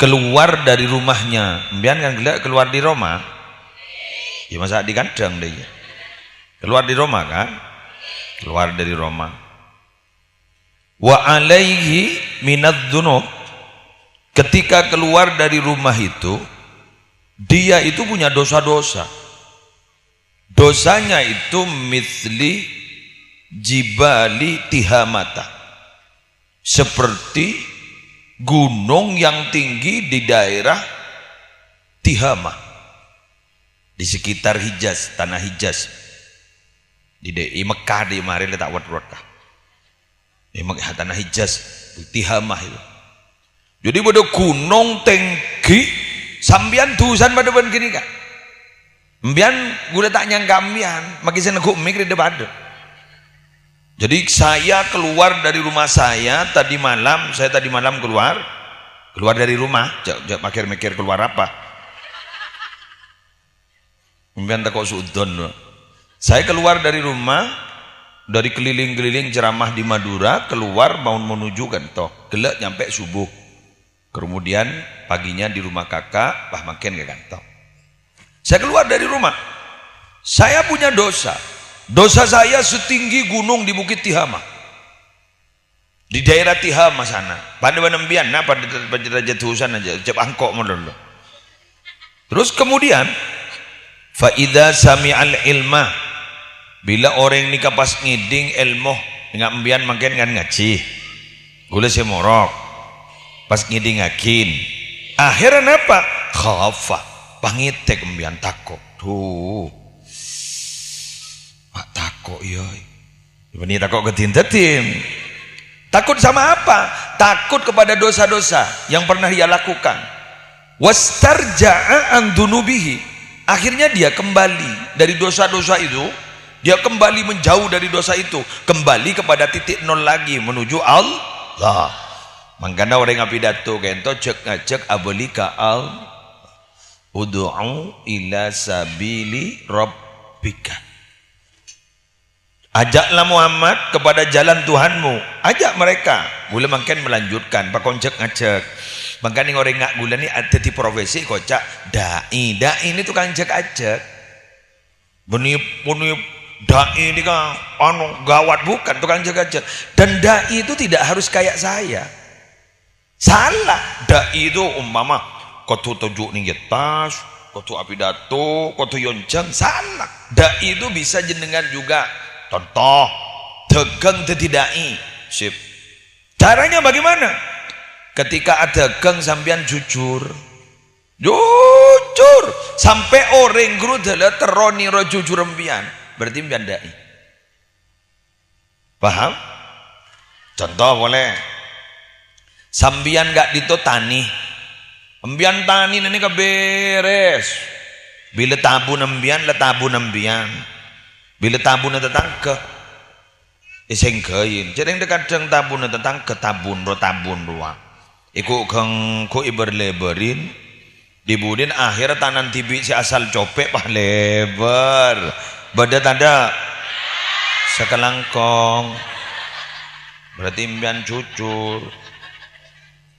keluar dari rumahnya, mbian kan keluar di Roma, ya masa di kandang deh ya. Keluar di Roma kan, keluar dari Roma. Wa alaihi minadz dzunub, ketika keluar dari rumah itu dia itu punya dosa-dosa. Dosanya itu misli jibali tihamata, seperti gunung yang tinggi di daerah Tihama, di sekitar Hijaz, tanah Hijaz, di Mekah, di mari letak wat-wat di Mekah, tanah Hijaz, di Tihama itu. Jadi pada gunung tinggi sambian tusan pada ban gini kan, mbian gue tak nyangka mbian makin seneguk mikir depan. Jadi saya keluar dari rumah saya tadi malam keluar dari rumah, jangan mikir keluar apa. Mungkin tak kok sudon. Saya keluar dari rumah, dari keliling-keliling ceramah di Madura, keluar mau menuju Gento, gelap nyampe subuh. Kemudian paginya di rumah kakak, makin ke Gento. Saya keluar dari rumah, saya punya dosa. Dosa saya setinggi gunung di Bukit Tihama, di daerah Tihama sana. Pada benembian, nah pada jatuhan aja, cep angkok modal. Terus kemudian, faida sami'al ilmah, bila orang ini kapas ngiding ilmu, nggak embian makin kan ngaji, gula semorok, pas ngiding ngakin. Akhirnya apa? Khafa, pangitek embian takut. Tuh. Pak takut ya, ini takut ketintetin. Takut sama apa? Takut kepada dosa-dosa yang pernah dia lakukan. Wastarja'a an dunubihi, akhirnya dia kembali dari dosa-dosa itu, dia kembali menjauh dari dosa itu, kembali kepada titik nol lagi menuju Allah. Makanya orang yang pidato kento cek ngajak abolika al ud'u ila sabili rabbika. Ajaklah Muhammad kepada jalan Tuhanmu, ajak mereka. Boleh makin melanjutkan, pak koncek ngajak. Makanya orang ngak gula ni ada di profesi kocak dai ini tukang ajak. Benih dai ini kan gawat, bukan tukang ajak. Dan dai itu tidak harus kayak saya. Salah. Dai itu umpama kau tunjuk nih tas, kau apidato, kau yoncang, salah. Dai itu bisa jenengan juga. Contoh, dagang tetidai, sip. Caranya bagaimana? Ketika ada dagang sampean jujur, sampai orang guru adalah teroni ro jujur empian, berarti empian dai. Paham? Contoh boleh. Sambian gak dito tani, empian tani ini keberes. Bila tabun empian, le tabun empian. Bila tabun tetangga iseng gain jadi kadang tabun tetangga tabun ruang iku keng ku iber-leberin dibudin akhir tanan tibi si asal copek pah lebar bada tanda sekelangkong berarti mbian cucur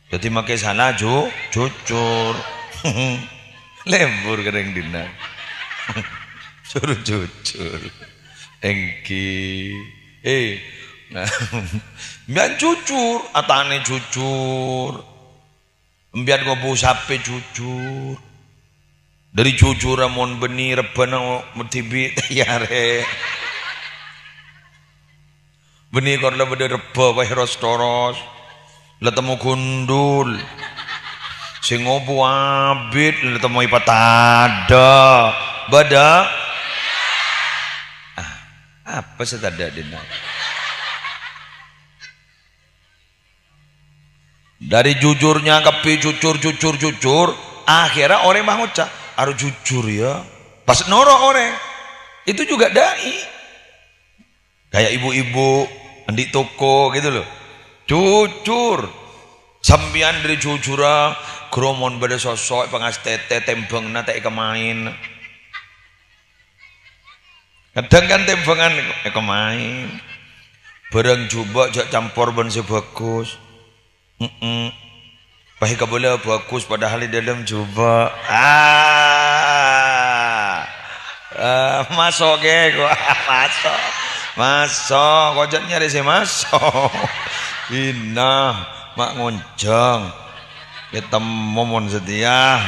jadi makai salah cucur lembur kering dina jujur engki nah mbian jujur atane jujur mbian ngopo sape jujur dari jujur amon beni rebana metibi tayare beni kor le bede reba wae ros-toros le temu gundul sing ngopo abit le temu ipatada bada apa setada dina dari jujurnya kepi jujur akhirnya orang mah ngucap harus jujur ya pas norok orang itu juga dai kayak ibu-ibu di toko gitu loh jujur sambian dari jujura gromon pada sosok pengas tete tembang nate kemain kadang kan tembangan main barang coba jak campur ben sebagus Pahi kabula bagus padahal di dalam coba. Masuk ke gua. Masuk. Kojot nyari sih masuk. Inah mak ngoncong. Kita momon setia.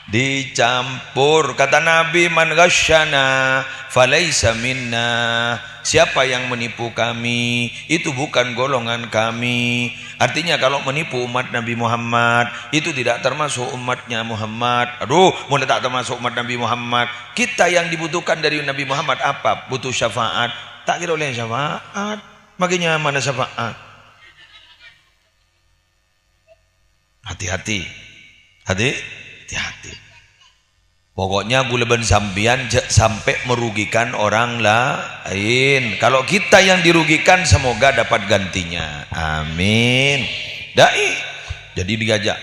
Dicampur kata Nabi, man ghasyana falaisa minna, siapa yang menipu kami itu bukan golongan kami. Artinya kalau menipu umat Nabi Muhammad itu tidak termasuk umatnya Muhammad. Aduh, mulai tak termasuk umat Nabi Muhammad. Kita yang dibutuhkan dari Nabi Muhammad apa? Butuh syafaat. Tak kira oleh syafaat. Makanya mana syafaat? Hati-hati. Hati-hati. Pokoknya guleban sambian sampai merugikan orang lain. Kalau kita yang dirugikan semoga dapat gantinya. Amin. Dai. Jadi diajak.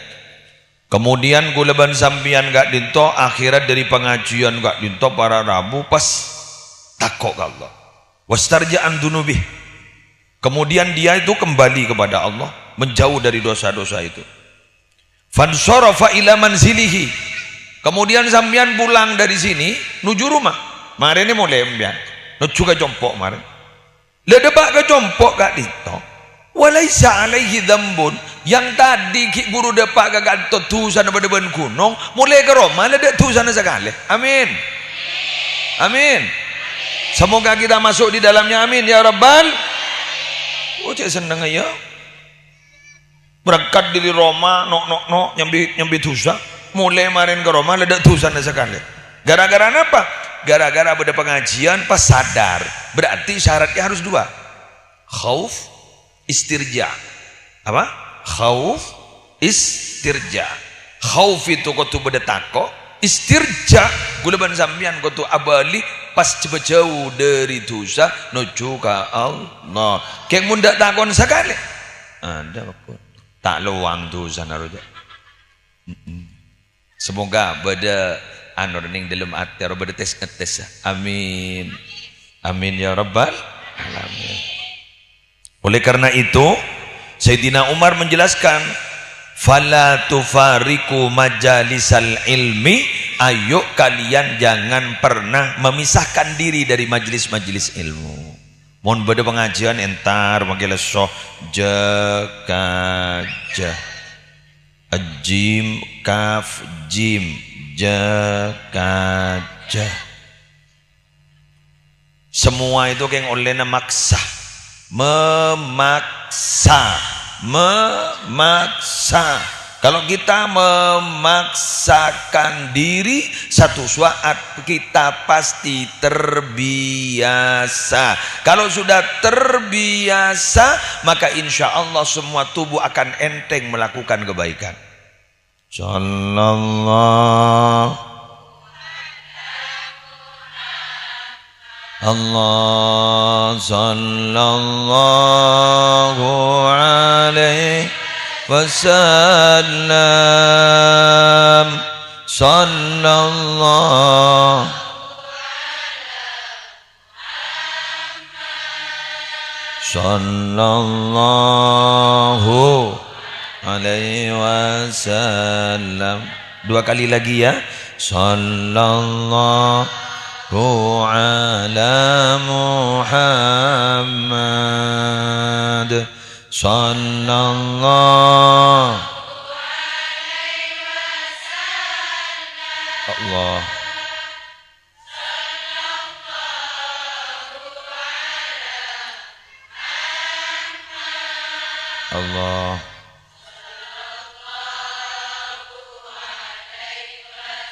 Kemudian guleban sambian gak dinto, akhirat dari pengajian gak dinto para Rabu pas takok ke Allah. Wastarja'an dunubih. Kemudian dia itu kembali kepada Allah, menjauh dari dosa-dosa itu. Fansarafa ila manzilihi. Kemudian sampean pulang dari sini nuju rumah. Mari ini mulai sampean. Nuju ke compok mari. Lah debak ke compok gak dito. Walaisa alaihi dzambun. Yang tadi ki guru depak gak gantot tusan pada ben gunung, mulai ke Roma ada tusan sekali. Amin. Amin. Semoga kita masuk di dalamnya, amin ya rabbal. Oh cek seneng ya. Berangkat dari Roma, nyambi tusa, mulai marin ke Roma, ada tusa sekali. Gara-gara apa? Gara-gara pada pengajian pas sadar. Berarti syaratnya harus dua. Khauf, istirja. Apa? Khauf, istirja. Khauf itu kutu pada tako, istirja guleban sambian kutu abali pas jauh dari dosa nuju ka Allah. Kayak munda takon sekali. Ada apa? Tak luang dosa naruja. Semoga pada anu ning dalam hati ro pada tes ngetes. Amin. Amin ya rabbal alamin. Oleh karena itu Sayyidina Umar menjelaskan, fala tufariku majalisal ilmi, ayo kalian jangan pernah memisahkan diri dari majelis-majelis ilmu. Mohon pada pengajian entar panggil soh jakaja ajim kaf jim jakaja. Semua itu yang oleh maksa, memaksa. Kalau kita memaksakan diri, satu saat kita pasti terbiasa. Kalau sudah terbiasa, maka insya Allah semua tubuh akan enteng melakukan kebaikan. Sallallahu Allah sallallahu alaihi wasallam sallallahu alaihi wasallam. Dua kali lagi ya. Sallallahu ala Muhammad sallallahu Allah Allah.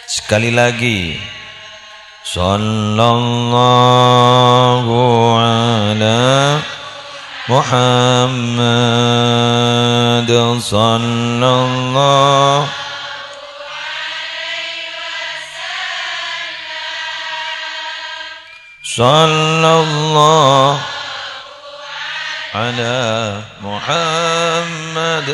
Sekali lagi. Sallallahu ala Muhammad sallallahu sallallahu ala Muhammad.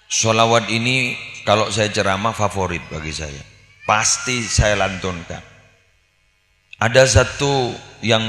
Sholawat ini kalau saya ceramah favorit bagi saya. Pasti saya lantunkan. Ada satu yang